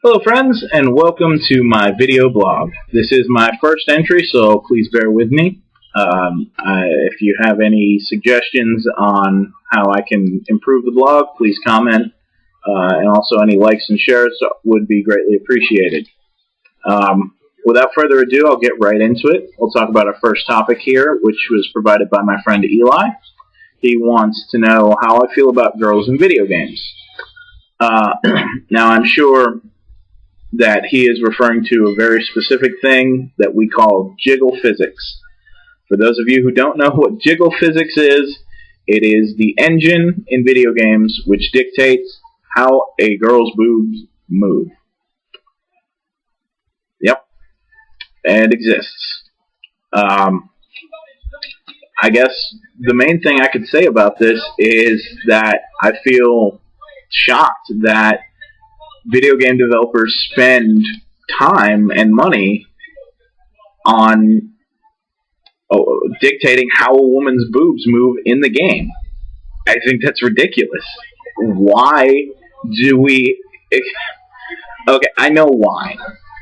Hello friends, and welcome to my video blog. This is my first entry, so please bear with me. If you have any suggestions on how I can improve the blog, please comment, and also any likes and shares would be greatly appreciated. Without further ado, I'll get right into it. We'll talk about our first topic here, which was provided by my friend Eli. He wants to know how I feel about girls in video games. Now, I'm sure that he is referring to a very specific thing that we call jiggle physics. For those of you who don't know what jiggle physics is, it is the engine in video games which dictates how a girl's boobs move. Yep, it exists. I guess the main thing I could say about this is that I feel shocked that video game developers spend time and money on dictating how a woman's boobs move in the game. I think that's ridiculous. Why do we... Okay, I know why.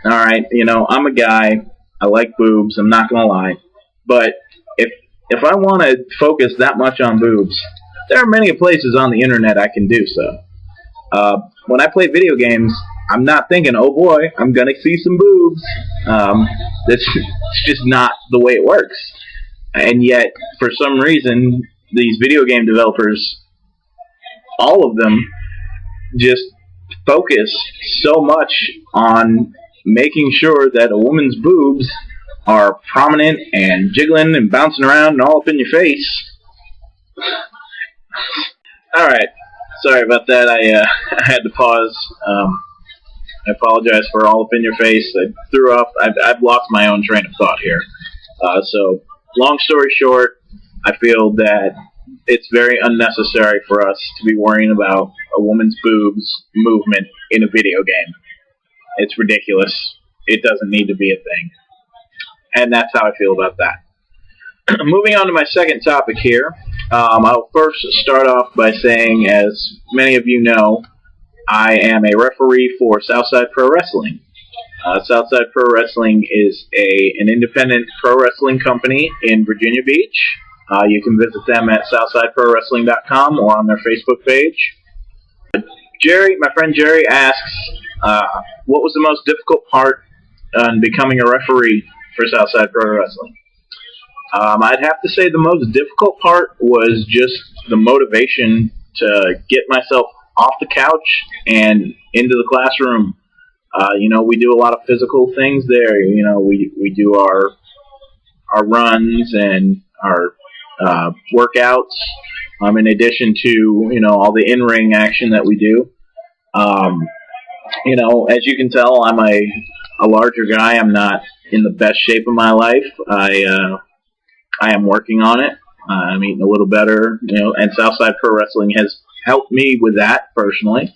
Alright, I'm a guy. I like boobs. I'm not going to lie. But if I want to focus that much on boobs, there are many places on the internet I can do so. When I play video games, I'm not thinking, oh boy, I'm going to see some boobs. It's just not the way it works. And yet, for some reason, these video game developers, all of them, just focus so much on making sure that a woman's boobs are prominent and jiggling and bouncing around and all up in your face. Alright. Sorry about that. I had to pause. I apologize for all up in your face. I threw up. I've lost my own train of thought here. So, long story short, I feel that it's very unnecessary for us to be worrying about a woman's boobs movement in a video game. It's ridiculous. It doesn't need to be a thing. And that's how I feel about that. Moving on to my second topic here. I'll first start off by saying, as many of you know, I am a referee for Southside Pro Wrestling. Southside Pro Wrestling is an independent pro wrestling company in Virginia Beach. You can visit them at southsideprowrestling.com or on their Facebook page. My friend Jerry asks, what was the most difficult part on becoming a referee for Southside Pro Wrestling? I'd have to say the most difficult part was just the motivation to get myself off the couch and into the classroom. We do a lot of physical things there. We do our runs and our workouts, in addition to, all the in-ring action that we do. As you can tell, I'm a larger guy. I'm not in the best shape of my life. I am working on it. I'm eating a little better, and Southside Pro Wrestling has helped me with that personally.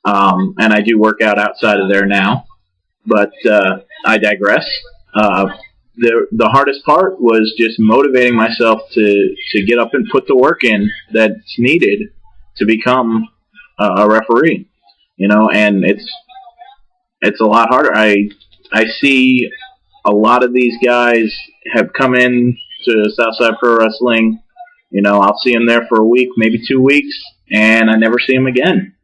And I do work out outside of there now, but I digress. The hardest part was just motivating myself to get up and put the work in that's needed to become a referee. And it's a lot harder. I see a lot of these guys have come in to Southside Pro Wrestling. I'll see them there for a week, maybe 2 weeks, and I never see them again.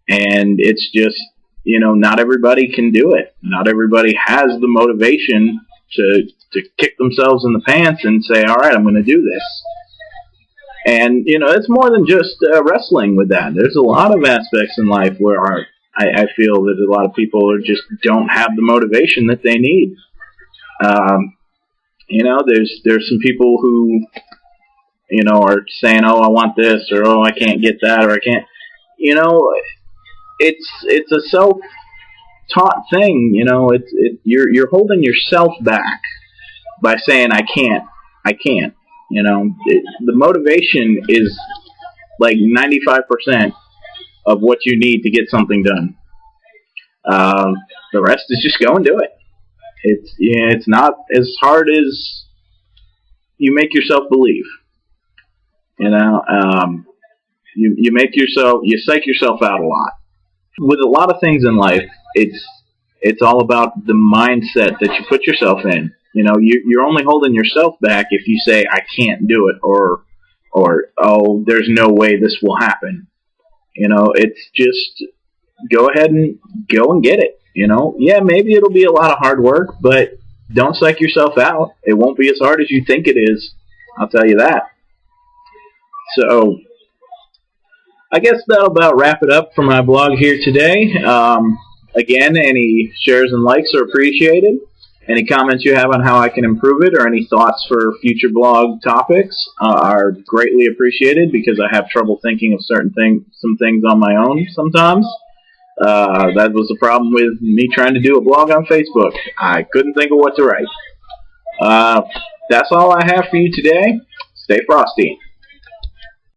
And it's just, not everybody can do it. Not everybody has the motivation to kick themselves in the pants and say, all right, I'm going to do this. And, it's more than just wrestling with that. There's a lot of aspects in life where I feel that a lot of people just don't have the motivation that they need. There's some people who, are saying, oh, I want this, or oh, I can't get that, or I can't. It's a self-taught thing. You're holding yourself back by saying I can't. The motivation is like 95% of what you need to get something done. The rest is just go and do it. It's not as hard as you make yourself believe. You psych yourself out a lot. With a lot of things in life, it's all about the mindset that you put yourself in. You know, you're only holding yourself back if you say, I can't do it, or oh, there's no way this will happen. You know, it's just go ahead and go and get it. You know, yeah, maybe it'll be a lot of hard work, but don't psych yourself out. It won't be as hard as you think it is. I'll tell you that. So, I guess that'll about wrap it up for my blog here today. Again, any shares and likes are appreciated. Any comments you have on how I can improve it, or any thoughts for future blog topics are greatly appreciated, because I have trouble thinking of some things on my own sometimes. That was the problem with me trying to do a blog on Facebook. I couldn't think of what to write. That's all I have for you today. Stay frosty.